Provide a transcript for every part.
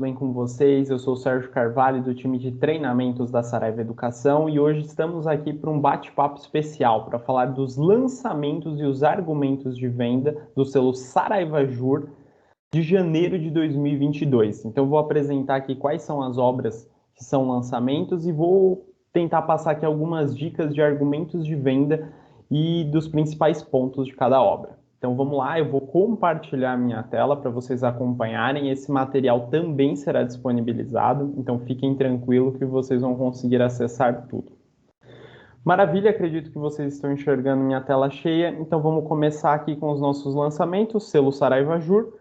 bem com vocês? Eu sou o Sérgio Carvalho, do time de treinamentos da Saraiva Educação, e hoje estamos aqui para um bate-papo especial para falar dos lançamentos e os argumentos de venda do selo Saraiva Jur de janeiro de 2022. Então, eu vou apresentar aqui quais são as obras que são lançamentos e vou tentar passar aqui algumas dicas de argumentos de venda e dos principais pontos de cada obra. Então vamos lá, eu vou compartilhar minha tela para vocês acompanharem. Esse material também será disponibilizado, então fiquem tranquilos que vocês vão conseguir acessar tudo. Maravilha, acredito que vocês estão enxergando minha tela cheia, então vamos começar aqui com os nossos lançamentos, selo Saraiva Jur.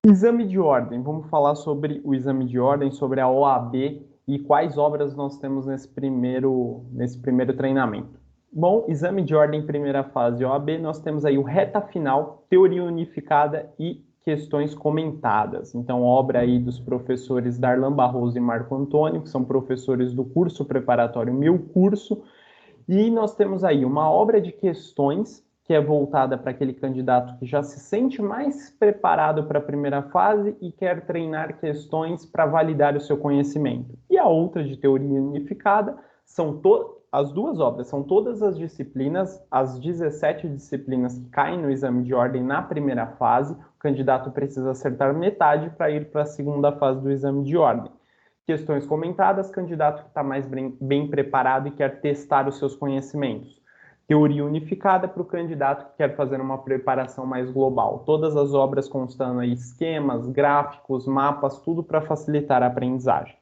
Exame de ordem, vamos falar sobre o exame de ordem, sobre a OAB e quais obras nós temos nesse primeiro treinamento. Bom, exame de ordem primeira fase OAB, nós temos aí o reta final, teoria unificada e questões comentadas. Então, obra aí dos professores Darlan Barroso e Marco Antônio, que são professores do curso preparatório Meu Curso, e nós temos aí uma obra de questões que é voltada para aquele candidato que já se sente mais preparado para a primeira fase e quer treinar questões para validar o seu conhecimento. E a outra de teoria unificada são as duas obras, são todas as disciplinas, as 17 disciplinas que caem no exame de ordem na primeira fase. O candidato precisa acertar metade para ir para a segunda fase do exame de ordem. Questões comentadas, candidato que está mais bem preparado e quer testar os seus conhecimentos. Teoria unificada para o candidato que quer fazer uma preparação mais global. Todas as obras constando aí esquemas, gráficos, mapas, tudo para facilitar a aprendizagem.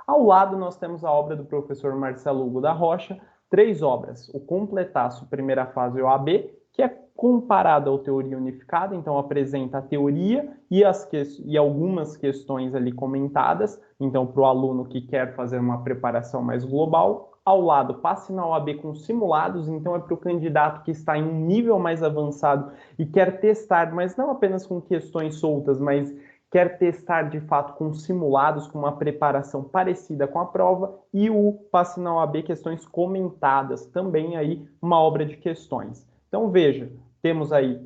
Ao lado, nós temos a obra do professor Marcelo Hugo da Rocha, 3 obras. O Completaço, primeira fase OAB, que é comparado ao teoria unificada, então apresenta a teoria e algumas questões ali comentadas, então para o aluno que quer fazer uma preparação mais global. Ao lado, passe na OAB com simulados, então é para o candidato que está em um nível mais avançado e quer testar, mas não apenas com questões soltas, mas quer testar de fato com simulados, com uma preparação parecida com a prova, e o passe na OAB questões comentadas, também aí uma obra de questões. Então veja, temos aí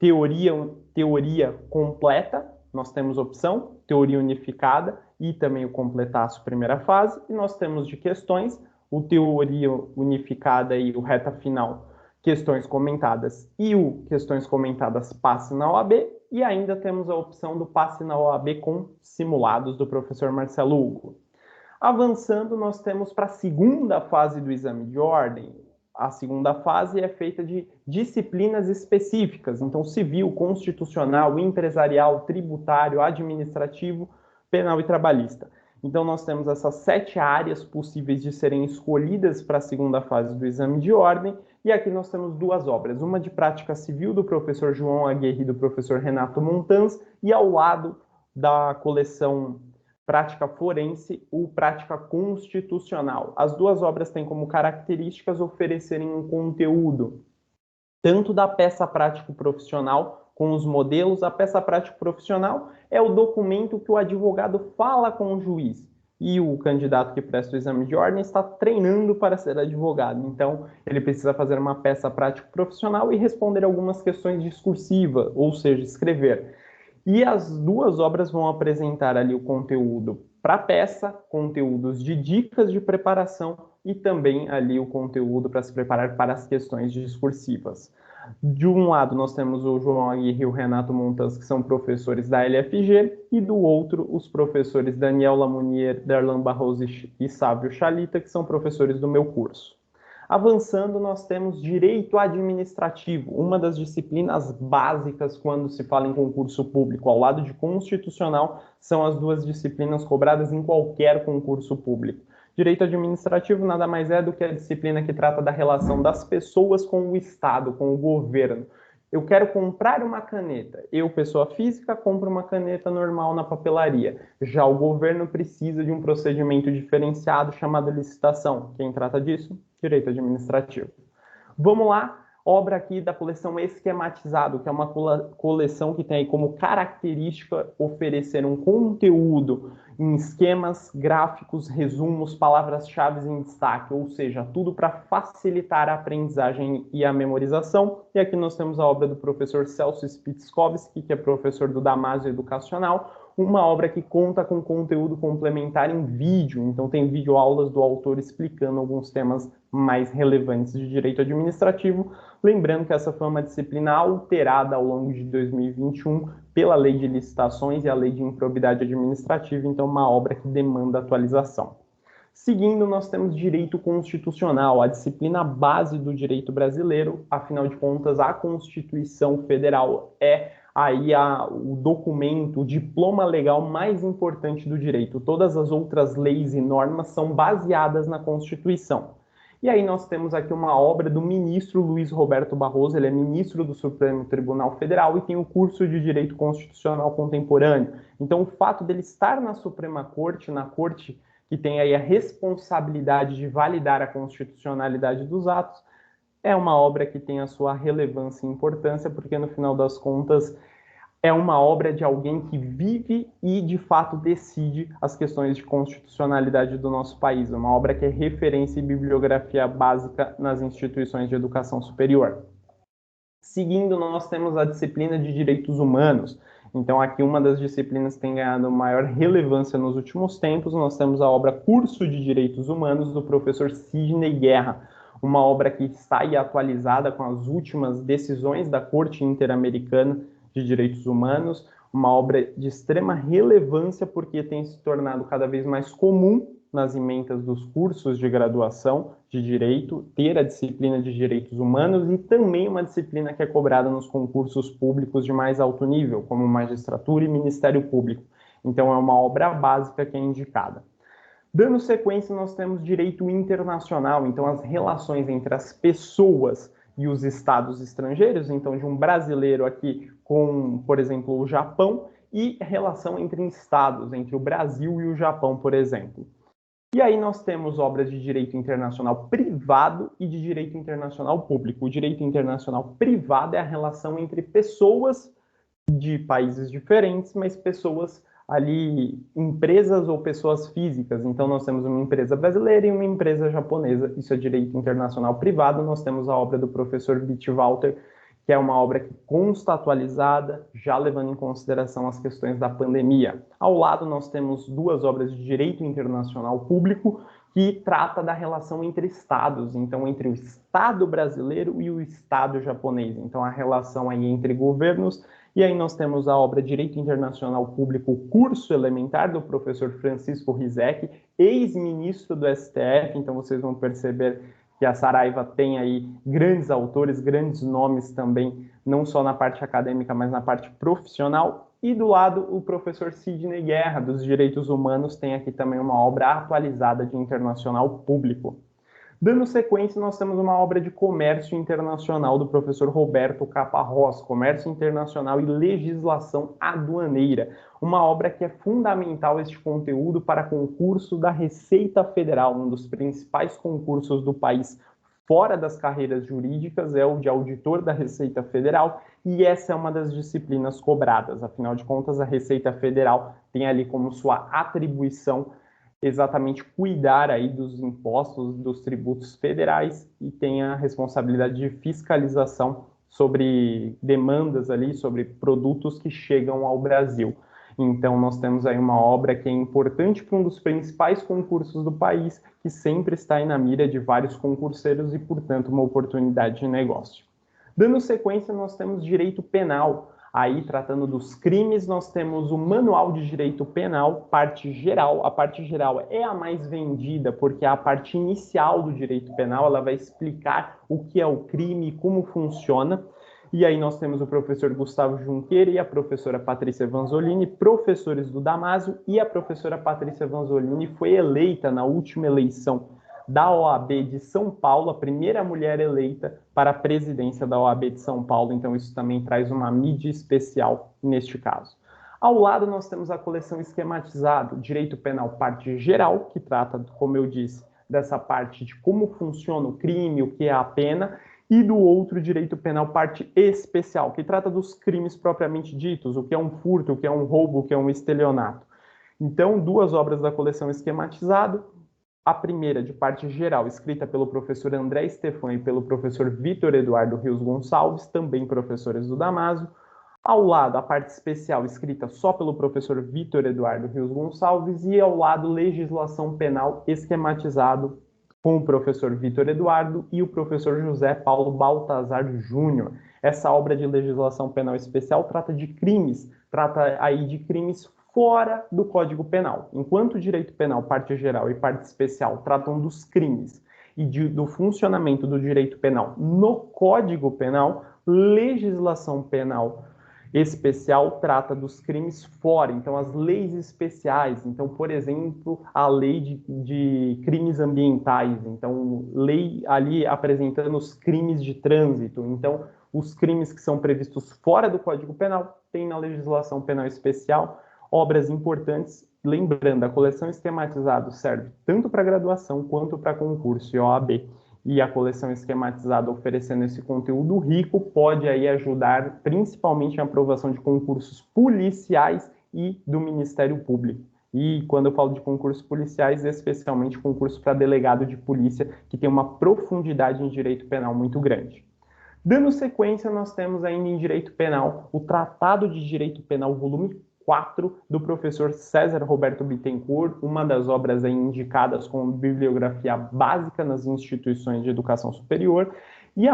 teoria completa, nós temos opção, teoria unificada e também o completaço primeira fase, e nós temos de questões, o teoria unificada e o reta final, questões comentadas e o questões comentadas passe na OAB, e ainda temos a opção do passe na OAB com simulados do professor Marcelo Hugo. Avançando, nós temos para a segunda fase do exame de ordem. A segunda fase é feita de disciplinas específicas, então civil, constitucional, empresarial, tributário, administrativo, penal e trabalhista. Então nós temos essas 7 áreas possíveis de serem escolhidas para a segunda fase do exame de ordem, e aqui nós temos 2 obras, uma de prática civil do professor João Aguerri e do professor Renato Montans, e ao lado da coleção Prática Forense, o Prática Constitucional. As 2 obras têm como características oferecerem um conteúdo tanto da peça prático profissional com os modelos. A peça prático profissional é o documento que o advogado fala com o juiz, e o candidato que presta o exame de ordem está treinando para ser advogado. Então, ele precisa fazer uma peça prático profissional e responder algumas questões discursivas, ou seja, escrever. E as 2 obras vão apresentar ali o conteúdo para a peça, conteúdos de dicas de preparação e também ali o conteúdo para se preparar para as questões discursivas. De um lado, nós temos o João Aguirre e o Renato Montas, que são professores da LFG, e do outro, os professores Daniel Lamounier, Darlan Barroso e Sávio Chalita, que são professores do meu curso. Avançando, nós temos direito administrativo, uma das disciplinas básicas quando se fala em concurso público. Ao lado de constitucional, são as 2 disciplinas cobradas em qualquer concurso público. Direito administrativo nada mais é do que a disciplina que trata da relação das pessoas com o Estado, com o governo. Eu quero comprar uma caneta. Eu, pessoa física, compro uma caneta normal na papelaria. Já o governo precisa de um procedimento diferenciado chamado licitação. Quem trata disso? Direito administrativo. Vamos lá, obra aqui da coleção Esquematizado, que é uma coleção que tem aí como característica oferecer um conteúdo em esquemas, gráficos, resumos, palavras-chave em destaque, ou seja, tudo para facilitar a aprendizagem e a memorização. E aqui nós temos a obra do professor Celso Spitzkowski, que é professor do Damásio Educacional, uma obra que conta com conteúdo complementar em vídeo, então tem videoaulas do autor explicando alguns temas mais relevantes de direito administrativo, lembrando que essa foi uma disciplina alterada ao longo de 2021 pela Lei de Licitações e a Lei de Improbidade Administrativa, então uma obra que demanda atualização. Seguindo, nós temos direito constitucional, a disciplina base do direito brasileiro, afinal de contas, a Constituição Federal é aí o documento, o diploma legal mais importante do direito. Todas as outras leis e normas são baseadas na Constituição. E aí nós temos aqui uma obra do ministro Luiz Roberto Barroso, ele é ministro do Supremo Tribunal Federal e tem o curso de Direito Constitucional Contemporâneo. Então o fato dele estar na Suprema Corte, na corte que tem aí a responsabilidade de validar a constitucionalidade dos atos, é uma obra que tem a sua relevância e importância, porque no final das contas é uma obra de alguém que vive e de fato decide as questões de constitucionalidade do nosso país, uma obra que é referência e bibliografia básica nas instituições de educação superior. Seguindo, nós temos a disciplina de Direitos Humanos. Então, aqui uma das disciplinas que tem ganhado maior relevância nos últimos tempos, nós temos a obra Curso de Direitos Humanos, do professor Sidney Guerra, uma obra que está aí atualizada com as últimas decisões da Corte Interamericana de Direitos Humanos, uma obra de extrema relevância porque tem se tornado cada vez mais comum nas ementas dos cursos de graduação de Direito ter a disciplina de Direitos Humanos e também uma disciplina que é cobrada nos concursos públicos de mais alto nível, como magistratura e Ministério Público. Então é uma obra básica que é indicada. Dando sequência, nós temos direito internacional, então as relações entre as pessoas e os estados estrangeiros, então de um brasileiro aqui com, por exemplo, o Japão, e relação entre estados, entre o Brasil e o Japão, por exemplo. E aí nós temos obras de direito internacional privado e de direito internacional público. O direito internacional privado é a relação entre pessoas de países diferentes, mas pessoas ali, empresas ou pessoas físicas. Então, nós temos uma empresa brasileira e uma empresa japonesa. Isso é direito internacional privado. Nós temos a obra do professor Witt Walter, que é uma obra que consta atualizada, já levando em consideração as questões da pandemia. Ao lado, nós temos duas obras de direito internacional público, que trata da relação entre estados, então entre o Estado brasileiro e o Estado japonês. Então, a relação aí entre governos. E aí nós temos a obra Direito Internacional Público, curso elementar, do professor Francisco Rizek, ex-ministro do STF. Então vocês vão perceber que a Saraiva tem aí grandes autores, grandes nomes também, não só na parte acadêmica, mas na parte profissional. E do lado, o professor Sidney Guerra, dos Direitos Humanos, tem aqui também uma obra atualizada de internacional público. Dando sequência, nós temos uma obra de comércio internacional do professor Roberto Caparrós, Comércio Internacional e Legislação Aduaneira, uma obra que é fundamental este conteúdo para concurso da Receita Federal, um dos principais concursos do país fora das carreiras jurídicas, é o de auditor da Receita Federal, e essa é uma das disciplinas cobradas. Afinal de contas, a Receita Federal tem ali como sua atribuição exatamente cuidar aí dos impostos, dos tributos federais e tem a responsabilidade de fiscalização sobre demandas ali, sobre produtos que chegam ao Brasil. Então, nós temos aí uma obra que é importante para um dos principais concursos do país, que sempre está aí na mira de vários concurseiros e, portanto, uma oportunidade de negócio. Dando sequência, nós temos direito penal. Aí, tratando dos crimes, nós temos o Manual de Direito Penal, parte geral. A parte geral é a mais vendida, porque a parte inicial do direito penal, ela vai explicar o que é o crime e como funciona. E aí nós temos o professor Gustavo Junqueira e a professora Patrícia Vanzolini, professores do Damásio, e a professora Patrícia Vanzolini foi eleita na última eleição da OAB de São Paulo, a primeira mulher eleita para a presidência da OAB de São Paulo, então isso também traz uma mídia especial neste caso. Ao lado nós temos a coleção esquematizada, Direito Penal Parte Geral, que trata, como eu disse, dessa parte de como funciona o crime, o que é a pena, e do outro Direito Penal Parte Especial, que trata dos crimes propriamente ditos, o que é um furto, o que é um roubo, o que é um estelionato. Então, duas obras da coleção Esquematizado. A primeira, de parte geral, escrita pelo professor André Stefan e pelo professor Vitor Eduardo Rios Gonçalves, também professores do Damásio. Ao lado, a parte especial, escrita só pelo professor Vitor Eduardo Rios Gonçalves, e ao lado, legislação penal esquematizado com o professor Vitor Eduardo e o professor José Paulo Baltazar Júnior. Essa obra de legislação penal especial trata de crimes, trata aí de crimes fora do Código Penal. Enquanto o direito penal, parte geral e parte especial, tratam dos crimes e do funcionamento do direito penal no Código Penal, legislação penal especial trata dos crimes fora, então as leis especiais, então, por exemplo, a lei de crimes ambientais, então, lei ali apresentando os crimes de trânsito, então, os crimes que são previstos fora do Código Penal, tem na legislação penal especial, obras importantes. Lembrando, a coleção Esquematizado serve tanto para graduação quanto para concurso e OAB. E a coleção Esquematizado, oferecendo esse conteúdo rico, pode aí ajudar principalmente na aprovação de concursos policiais e do Ministério Público. E quando eu falo de concursos policiais, especialmente concurso para delegado de polícia, que tem uma profundidade em direito penal muito grande. Dando sequência, nós temos ainda em direito penal o Tratado de Direito Penal, volume 4, do professor César Roberto Bittencourt, uma das obras aí indicadas como bibliografia básica nas instituições de educação superior. E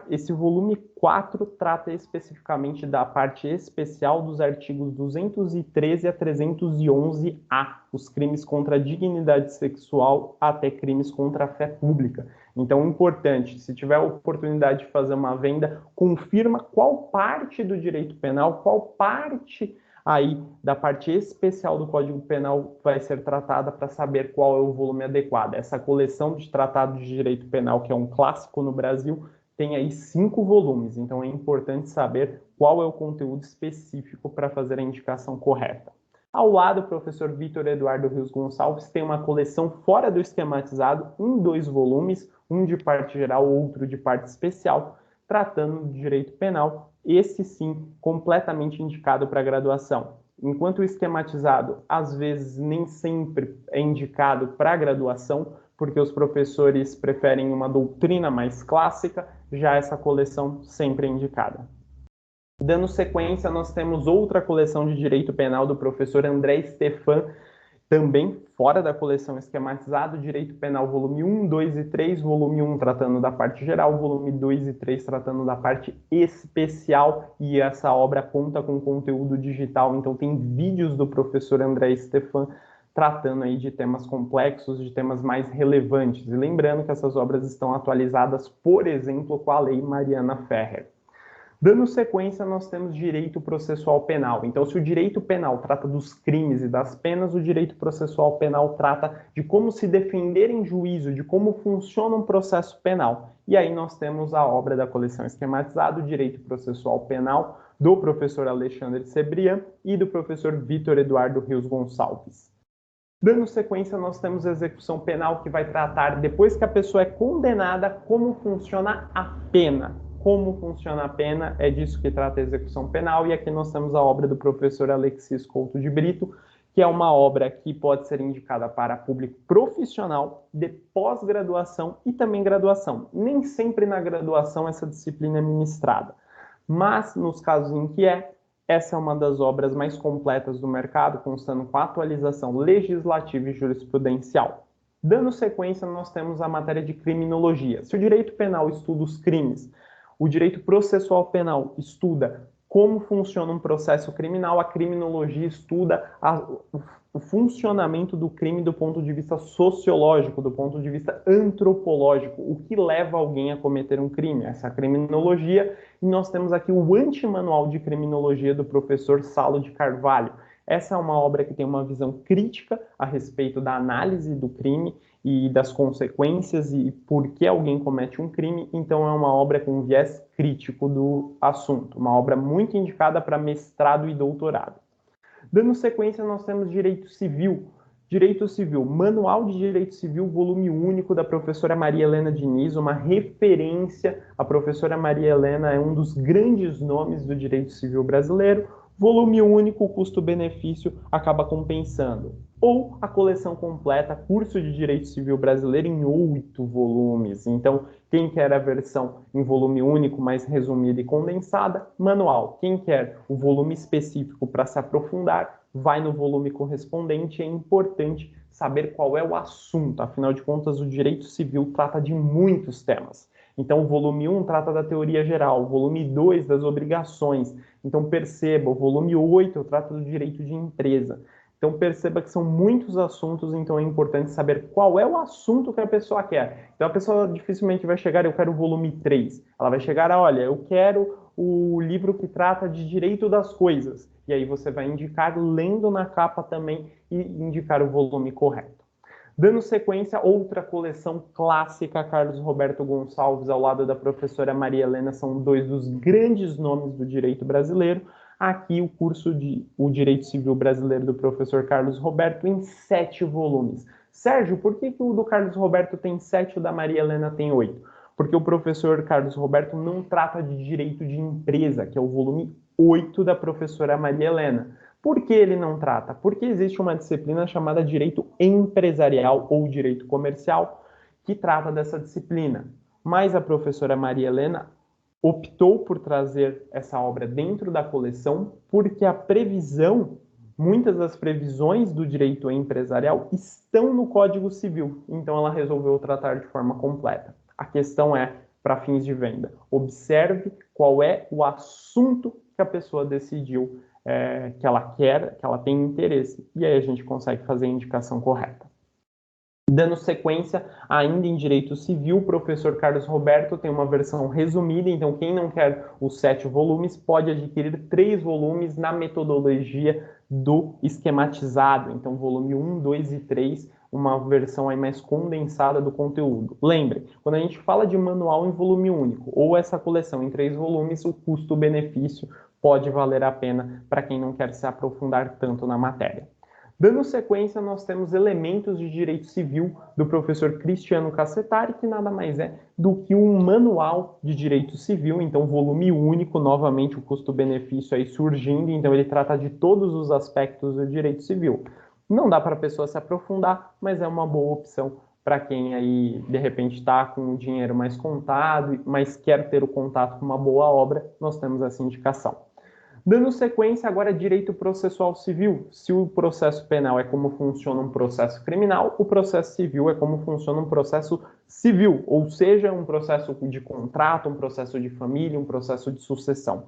esse volume 4 trata especificamente da parte especial dos artigos 213 a 311-A, os crimes contra a dignidade sexual até crimes contra a fé pública. Então, importante, se tiver a oportunidade de fazer uma venda, confirma qual parte do direito penal, qual parte aí da parte especial do Código Penal vai ser tratada para saber qual é o volume adequado. Essa coleção de tratados de direito penal, que é um clássico no Brasil, tem aí 5 volumes, então é importante saber qual é o conteúdo específico para fazer a indicação correta. Ao lado, o professor Vitor Eduardo Rios Gonçalves tem uma coleção fora do esquematizado, em 2 volumes, um de parte geral, outro de parte especial, tratando de direito penal, esse sim, completamente indicado para graduação. Enquanto o esquematizado, às vezes, nem sempre é indicado para graduação, porque os professores preferem uma doutrina mais clássica, já essa coleção sempre é indicada. Dando sequência, nós temos outra coleção de direito penal do professor André Stefan, também fora da coleção esquematizado, Direito Penal volume 1, 2 e 3, volume 1 tratando da parte geral, volume 2 e 3 tratando da parte especial, e essa obra conta com conteúdo digital, então tem vídeos do professor André Stefan tratando aí de temas complexos, de temas mais relevantes. E lembrando que essas obras estão atualizadas, por exemplo, com a Lei Mariana Ferrer. Dando sequência, nós temos direito processual penal. Então, se o direito penal trata dos crimes e das penas, o direito processual penal trata de como se defender em juízo, de como funciona um processo penal. E aí nós temos a obra da coleção esquematizada, o direito processual penal, do professor Alexandre Cebrian e do professor Vitor Eduardo Rios Gonçalves. Dando sequência, nós temos a execução penal, que vai tratar, depois que a pessoa é condenada, como funciona a pena. Como funciona a pena, é disso que trata a execução penal, e aqui nós temos a obra do professor Alexis Couto de Brito, que é uma obra que pode ser indicada para público profissional, de pós-graduação e também graduação. Nem sempre na graduação essa disciplina é ministrada, mas nos casos em que essa é uma das obras mais completas do mercado, constando com a atualização legislativa e jurisprudencial. Dando sequência, nós temos a matéria de criminologia. Se o direito penal estuda os crimes, o direito processual penal estuda como funciona um processo criminal, a criminologia estuda o funcionamento do crime do ponto de vista sociológico, do ponto de vista antropológico, o que leva alguém a cometer um crime, essa é a criminologia. E nós temos aqui o Antimanual de Criminologia do professor Salo de Carvalho. Essa é uma obra que tem uma visão crítica a respeito da análise do crime e das consequências e por que alguém comete um crime, então é uma obra com viés crítico do assunto, uma obra muito indicada para mestrado e doutorado. Dando sequência, nós temos Direito Civil. Direito Civil, Manual de Direito Civil, volume único, da professora Maria Helena Diniz, uma referência. A professora Maria Helena é um dos grandes nomes do direito civil brasileiro. Volume único, o custo-benefício acaba compensando. Ou a coleção completa, curso de Direito Civil Brasileiro em 8 volumes. Então, quem quer a versão em volume único, mais resumida e condensada, manual. Quem quer o volume específico para se aprofundar, vai no volume correspondente. É importante saber qual é o assunto. Afinal de contas, o direito civil trata de muitos temas. Então, o volume 1 trata da teoria geral, o volume 2 das obrigações. Então, perceba, o volume 8 trata do direito de empresa. Então, perceba que são muitos assuntos, então é importante saber qual é o assunto que a pessoa quer. Então, a pessoa dificilmente vai chegar, eu quero o volume 3. Ela vai chegar, olha, eu quero o livro que trata de direito das coisas. E aí você vai indicar, lendo na capa também, e indicar o volume correto. Dando sequência, outra coleção clássica, Carlos Roberto Gonçalves, ao lado da professora Maria Helena, são dois dos grandes nomes do direito brasileiro. Aqui o curso de o Direito Civil Brasileiro do professor Carlos Roberto em 7 volumes. Sérgio, por que o do Carlos Roberto tem 7 e o da Maria Helena tem 8? Porque o professor Carlos Roberto não trata de direito de empresa, que é o volume 8 da professora Maria Helena. Por que ele não trata? Porque existe uma disciplina chamada direito empresarial ou direito comercial que trata dessa disciplina. Mas a professora Maria Helena optou por trazer essa obra dentro da coleção porque a previsão, muitas das previsões do direito empresarial estão no Código Civil. Então ela resolveu tratar de forma completa. A questão é, para fins de venda, observe qual é o assunto que a pessoa decidiu que ela quer, que ela tem interesse, e aí a gente consegue fazer a indicação correta. Dando sequência, ainda em Direito Civil, o professor Carlos Roberto tem uma versão resumida, então quem não quer os 7 volumes pode adquirir 3 volumes na metodologia do esquematizado, então volume 1, 2 e 3, uma versão aí mais condensada do conteúdo. Lembre, quando a gente fala de manual em volume único, ou essa coleção em 3 volumes, o custo-benefício pode valer a pena para quem não quer se aprofundar tanto na matéria. Dando sequência, nós temos Elementos de Direito Civil, do professor Cristiano Cassetari, que nada mais é do que um manual de direito civil, então volume único, novamente o custo-benefício aí surgindo, então ele trata de todos os aspectos do direito civil. Não dá para a pessoa se aprofundar, mas é uma boa opção para quem aí, de repente, está com o dinheiro mais contado, mas quer ter o contato com uma boa obra, nós temos essa indicação. Dando sequência, agora direito processual civil. Se o processo penal é como funciona um processo criminal, o processo civil é como funciona um processo civil, ou seja, um processo de contrato, um processo de família, um processo de sucessão.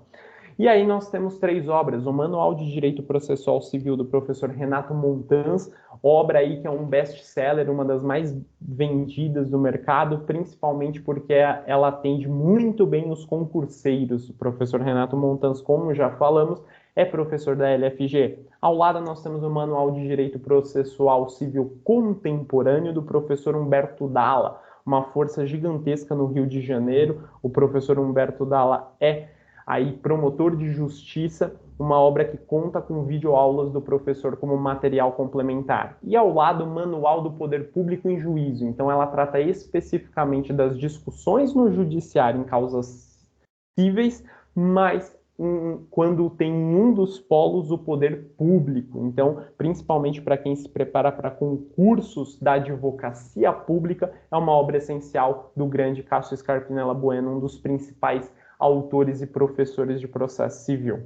E aí nós temos 3 obras, o Manual de Direito Processual Civil do professor Renato Montans, obra aí que é um best-seller, uma das mais vendidas do mercado, principalmente porque ela atende muito bem os concurseiros. O professor Renato Montans, como já falamos, é professor da LFG. Ao lado nós temos o Manual de Direito Processual Civil Contemporâneo do professor Humberto Dalla, uma força gigantesca no Rio de Janeiro. O professor Humberto Dalla é aí promotor de justiça, uma obra que conta com videoaulas do professor como material complementar. E ao lado, Manual do Poder Público em Juízo. Então ela trata especificamente das discussões no judiciário em causas cíveis, mas quando tem em um dos polos o poder público. Então, principalmente para quem se prepara para concursos da advocacia pública, é uma obra essencial do grande Cássio Scarpinella Bueno, um dos principais autores e professores de processo civil.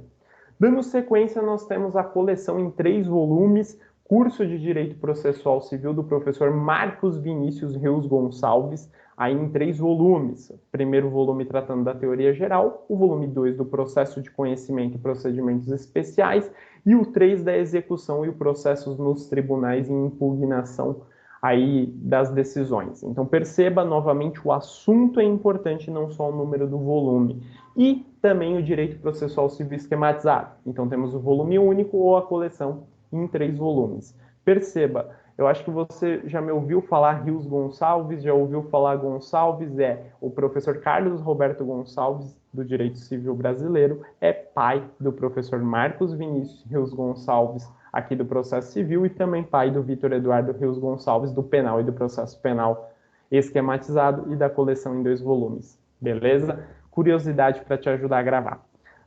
Dando sequência, nós temos a coleção em 3 volumes, Curso de Direito Processual Civil do professor Marcos Vinícius Rios Gonçalves, aí em 3 volumes. O primeiro volume tratando da teoria geral, o volume 2 do processo de conhecimento e procedimentos especiais, e o 3 da execução e os processos nos tribunais em impugnação aí das decisões. Então perceba novamente, o assunto é importante, não só o número do volume. E também o direito processual civil esquematizado. Então temos o volume único ou a coleção em 3 volumes. Perceba, eu acho que você já me ouviu falar Rios Gonçalves, já ouviu falar Gonçalves, o professor Carlos Roberto Gonçalves, do Direito Civil Brasileiro, é pai do professor Marcos Vinícius Rios Gonçalves, aqui do processo civil, e também pai do Vitor Eduardo Rios Gonçalves, do penal e do processo penal esquematizado e da coleção em 2 volumes. Beleza? Curiosidade para te ajudar a gravar.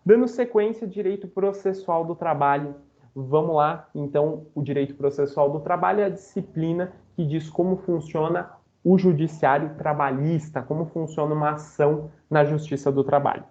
Dando sequência, direito processual do trabalho. Vamos lá, então, o direito processual do trabalho é a disciplina que diz como funciona o judiciário trabalhista, como funciona uma ação na justiça do trabalho.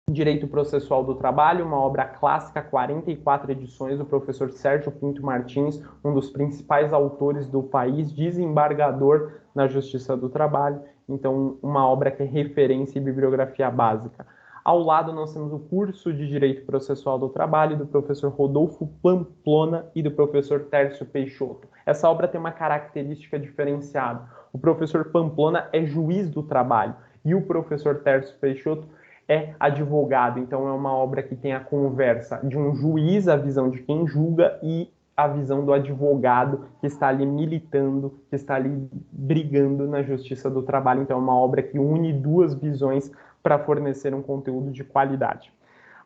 Direito Processual do Trabalho, uma obra clássica, 44 edições, do professor Sérgio Pinto Martins, um dos principais autores do país, desembargador na Justiça do Trabalho, então uma obra que é referência e bibliografia básica. Ao lado nós temos o curso de Direito Processual do Trabalho, do professor Rodolfo Pamplona e do professor Tércio Peixoto. Essa obra tem uma característica diferenciada. O professor Pamplona é juiz do trabalho e o professor Tércio Peixoto é advogado, então é uma obra que tem a conversa de um juiz, a visão de quem julga, e a visão do advogado que está ali militando, que está ali brigando na justiça do trabalho. Então é uma obra que une duas visões para fornecer um conteúdo de qualidade.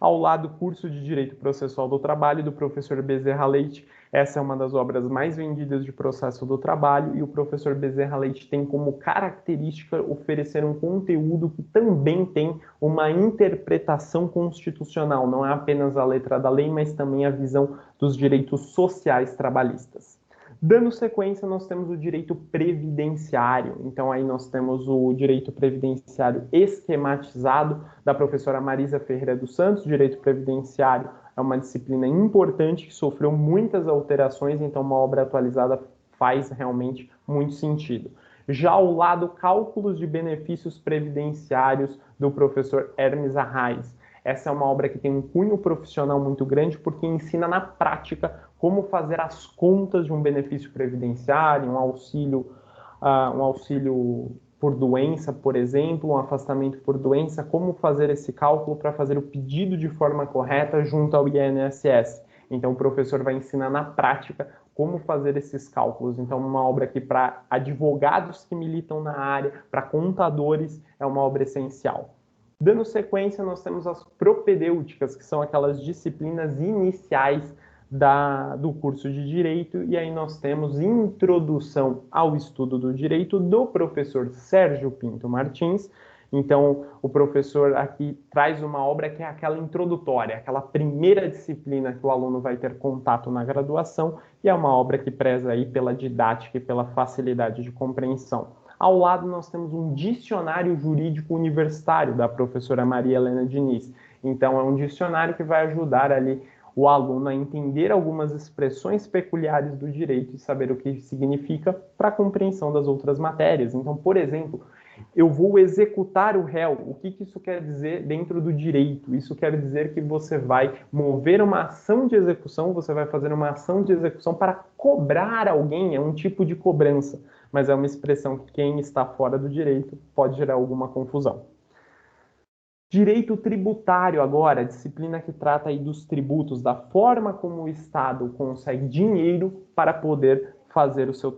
Ao lado, curso de Direito Processual do Trabalho, do professor Bezerra Leite. Essa é uma das obras mais vendidas de processo do trabalho e o professor Bezerra Leite tem como característica oferecer um conteúdo que também tem uma interpretação constitucional, não é apenas a letra da lei, mas também a visão dos direitos sociais trabalhistas. Dando sequência, nós temos o direito previdenciário. Então, aí nós temos o direito previdenciário esquematizado, da professora Marisa Ferreira dos Santos. Direito previdenciário é uma disciplina importante que sofreu muitas alterações, então uma obra atualizada faz realmente muito sentido. Já ao lado, cálculos de benefícios previdenciários, do professor Hermes Arraes. Essa é uma obra que tem um cunho profissional muito grande porque ensina na prática como fazer as contas de um benefício previdenciário, um auxílio por doença, por exemplo, um afastamento por doença, como fazer esse cálculo para fazer o pedido de forma correta junto ao INSS. Então, o professor vai ensinar na prática como fazer esses cálculos. Então, uma obra que para advogados que militam na área, para contadores, é uma obra essencial. Dando sequência, nós temos as propedêuticas, que são aquelas disciplinas iniciais do curso de Direito, e aí nós temos Introdução ao Estudo do Direito, do professor Sérgio Pinto Martins. Então, o professor aqui traz uma obra que é aquela introdutória, aquela primeira disciplina que o aluno vai ter contato na graduação, e é uma obra que preza aí pela didática e pela facilidade de compreensão. Ao lado, nós temos um dicionário jurídico universitário, da professora Maria Helena Diniz. Então, é um dicionário que vai ajudar ali o aluno a entender algumas expressões peculiares do direito e saber o que significa para a compreensão das outras matérias. Então, por exemplo, eu vou executar o réu. O que isso quer dizer dentro do direito? Isso quer dizer que você vai mover uma ação de execução, você vai fazer uma ação de execução para cobrar alguém, é um tipo de cobrança, mas é uma expressão que quem está fora do direito pode gerar alguma confusão. Direito tributário agora, disciplina que trata aí dos tributos, da forma como o Estado consegue dinheiro para poder fazer o seu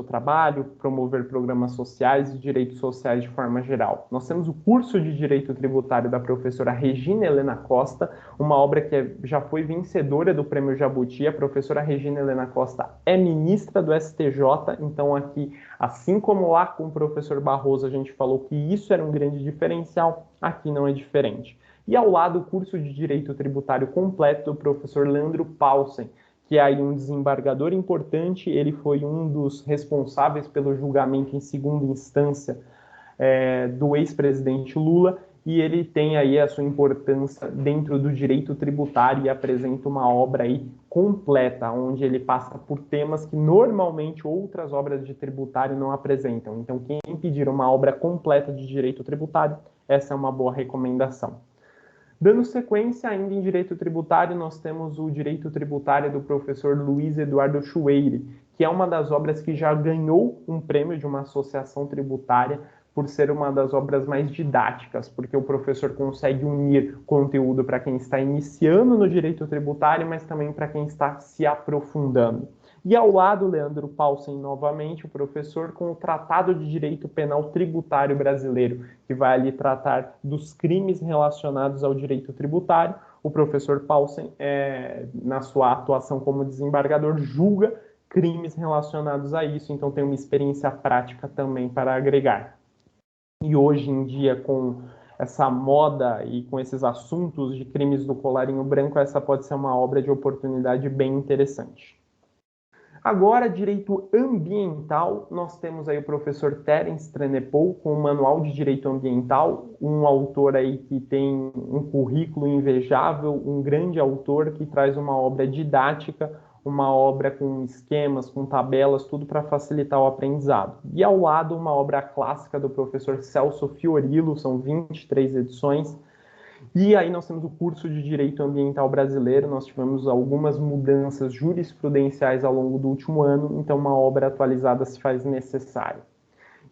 trabalho, promover programas sociais e direitos sociais de forma geral. Nós temos o curso de Direito Tributário da professora Regina Helena Costa, uma obra que já foi vencedora do Prêmio Jabuti. A professora Regina Helena Costa é ministra do STJ, então aqui, assim como lá com o professor Barroso a gente falou que isso era um grande diferencial, aqui não é diferente. E ao lado, o curso de Direito Tributário completo do professor Leandro Paulsen, que é aí um desembargador importante. Ele foi um dos responsáveis pelo julgamento em segunda instância do ex-presidente Lula, e ele tem aí a sua importância dentro do direito tributário e apresenta uma obra aí completa, onde ele passa por temas que normalmente outras obras de tributário não apresentam. Então, quem pedir uma obra completa de direito tributário, essa é uma boa recomendação. Dando sequência, ainda em direito tributário, nós temos o direito tributário do professor Luiz Eduardo Chueire, que é uma das obras que já ganhou um prêmio de uma associação tributária por ser uma das obras mais didáticas, porque o professor consegue unir conteúdo para quem está iniciando no direito tributário, mas também para quem está se aprofundando. E ao lado, Leandro Paulsen, novamente, o professor, com o Tratado de Direito Penal Tributário Brasileiro, que vai ali tratar dos crimes relacionados ao direito tributário. O professor Paulsen, na sua atuação como desembargador, julga crimes relacionados a isso, então tem uma experiência prática também para agregar. E hoje em dia, com essa moda e com esses assuntos de crimes do colarinho branco, essa pode ser uma obra de oportunidade bem interessante. Agora, direito ambiental, nós temos aí o professor Terence Trenepol com o Manual de Direito Ambiental, um autor aí que tem um currículo invejável, um grande autor que traz uma obra didática, uma obra com esquemas, com tabelas, tudo para facilitar o aprendizado. E ao lado, uma obra clássica do professor Celso Fiorillo, são 23 edições. E aí nós temos o curso de Direito Ambiental Brasileiro, nós tivemos algumas mudanças jurisprudenciais ao longo do último ano, então uma obra atualizada se faz necessária.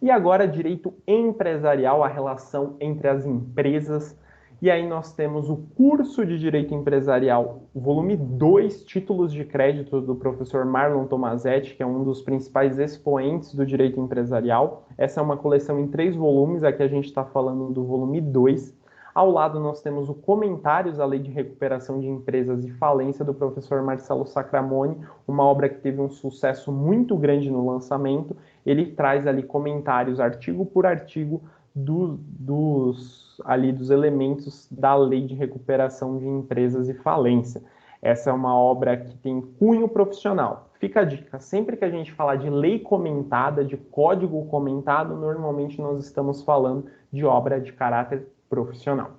E agora, Direito Empresarial, a relação entre as empresas. E aí nós temos o curso de Direito Empresarial, volume 2, títulos de crédito do professor Marlon Tomazetti, que é um dos principais expoentes do direito empresarial. Essa é uma coleção em 3 volumes, aqui a gente está falando do volume 2. Ao lado nós temos o Comentários à Lei de Recuperação de Empresas e Falência do professor Marcelo Sacramone, uma obra que teve um sucesso muito grande no lançamento. Ele traz ali comentários artigo por artigo dos elementos da Lei de Recuperação de Empresas e Falência. Essa é uma obra que tem cunho profissional. Fica a dica, sempre que a gente falar de lei comentada, de código comentado, normalmente nós estamos falando de obra de caráter profissional.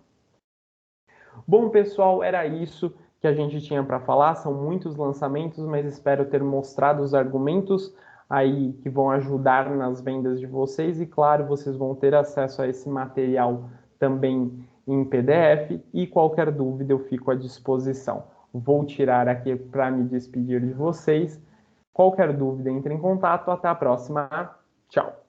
Bom, pessoal, era isso que a gente tinha para falar. São muitos lançamentos, mas espero ter mostrado os argumentos aí que vão ajudar nas vendas de vocês. E claro, vocês vão ter acesso a esse material também em PDF. E qualquer dúvida eu fico à disposição. Vou tirar aqui para me despedir de vocês. Qualquer dúvida, entre em contato. Até a próxima. Tchau.